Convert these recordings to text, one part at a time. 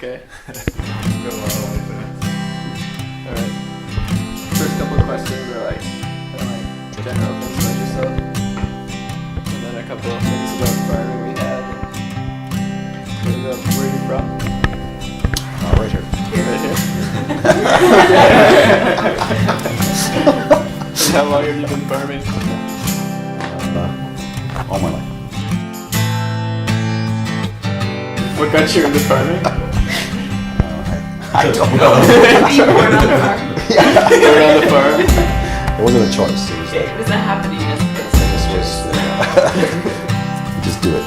okay. Go a long way for this. Alright. First couple of questions are like general things about yourself. And then a couple of things about farming we had. Where are you from? Right here. Right here. And how long have you been farming? All my life. What got you into farming? I don't know. You were on the farm. You were on the farm? It wasn't a choice. It was It was a happeningness. this was just do it.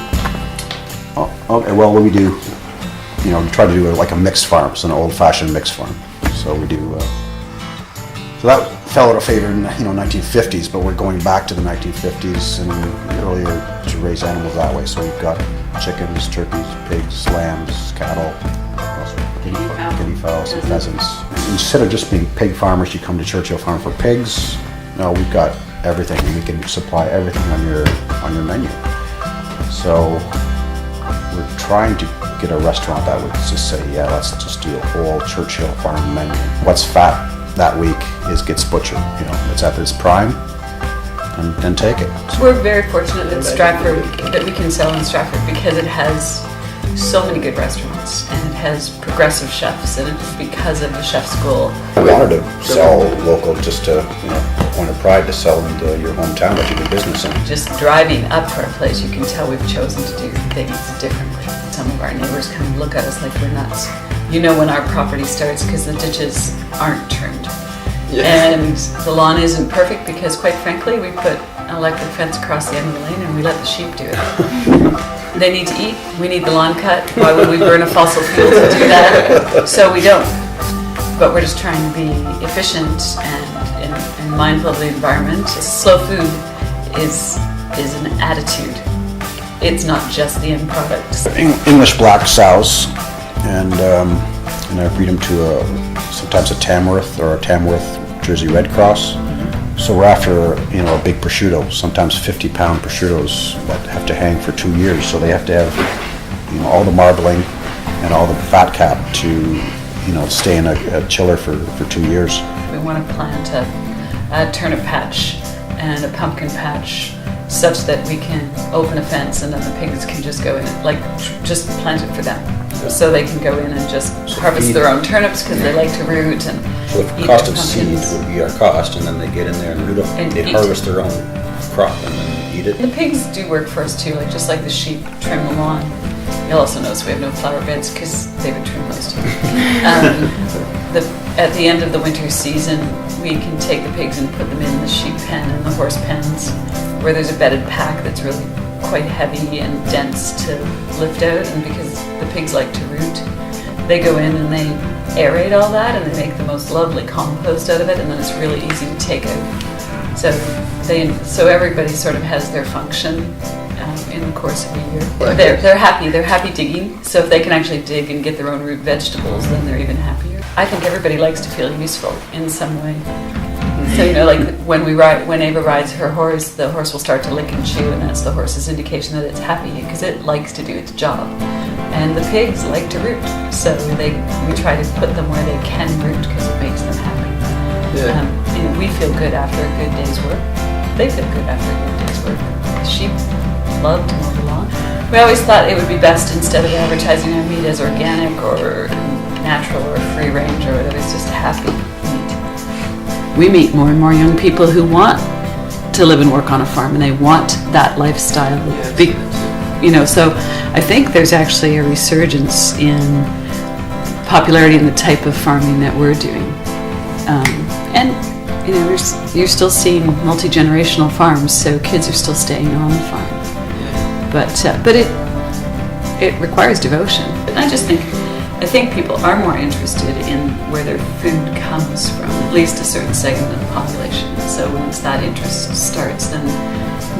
Oh, okay. Well, what we do, we try to do like a mixed farm. It's an old-fashioned mixed farm. So we do. So that fell out of favor in 1950s, but we're going back to the 1950s and earlier to raise animals that way. So we've got chickens, turkeys, pigs, lambs, cattle, guinea fowls, and pheasants. Instead of just being pig farmers, you come to Churchill Farm for pigs. No, we've got everything, and we can supply everything on your menu. So we're trying to get a restaurant that would just say, yeah, let's just do a whole Churchill Farm menu. What's fat that week gets butchered. It's at its prime, and then take it. We're very fortunate that Stratford, that we can sell in Stratford because it has so many good restaurants and it has progressive chefs, and it's because of the chef school. I wanted to sell local just to, point of pride to sell into your hometown that you do business in. Just driving up to our place, you can tell we've chosen to do things differently. Some of our neighbors come and look at us like we're nuts. When our property starts because the ditches aren't trimmed. Yes. And the lawn isn't perfect because, quite frankly, we put an electric fence across the end of the lane and we let the sheep do it. They need to eat. We need the lawn cut. Why would we burn a fossil fuel to do that? So we don't. But we're just trying to be efficient and mindful of the environment. Slow food is an attitude. It's not just the end product. English black sows, and I breed them to sometimes a Tamworth or a Tamworth Jersey Red Cross. So we're after a big prosciutto, sometimes 50-pound prosciuttos that have to hang for 2 years. So they have to have all the marbling and all the fat cap to stay in a chiller for 2 years. We want to plant a turnip patch and a pumpkin patch such that we can open a fence and then the pigs can just go in, just plant it for them. So they can go in and just harvest their own turnips because they like to root and So the eat cost their of seed pumpkins. would be our cost, and then they get in there and root them. And They eat. harvest their own crop and then eat it. The pigs do work for us too, just like the sheep trim the lawn. You'll also notice we have no flower beds because they would trim those too. At the end of the winter season, we can take the pigs and put them in the sheep pen and the horse pens where there's a bedded pack that's really quite heavy and dense to lift out, and because the pigs like to root, they go in and they aerate all that and they make the most lovely compost out of it, and then it's really easy to take out. So everybody sort of has their function in the course of a year. They're happy digging, so if they can actually dig and get their own root vegetables, then they're even happier. I think everybody likes to feel useful in some way. So when Ava rides her horse, the horse will start to lick and chew, and that's the horse's indication that it's happy because it likes to do its job. And the pigs like to root, so we try to put them where they can root because it makes them happy. Yeah. We feel good after a good day's work. They feel good after a good day's work. The sheep love to mow the lawn. We always thought it would be best, instead of advertising our meat as organic or natural or free range or whatever, it's just happy meat. We meet more and more young people who want to live and work on a farm, and they want that lifestyle. So I think there's actually a resurgence in popularity in the type of farming that we're doing. You're still seeing multi-generational farms, so kids are still staying on the farm. But it requires devotion. I think people are more interested in where their food comes from, at least a certain segment of the population. So once that interest starts, then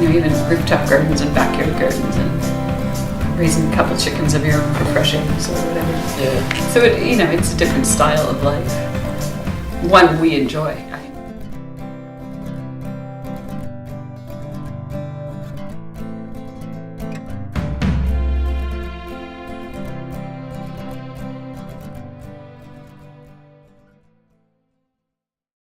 even rooftop gardens and backyard gardens and raising a couple chickens of your own for fresh eggs or whatever. Yeah. So it's a different style of life. One we enjoy.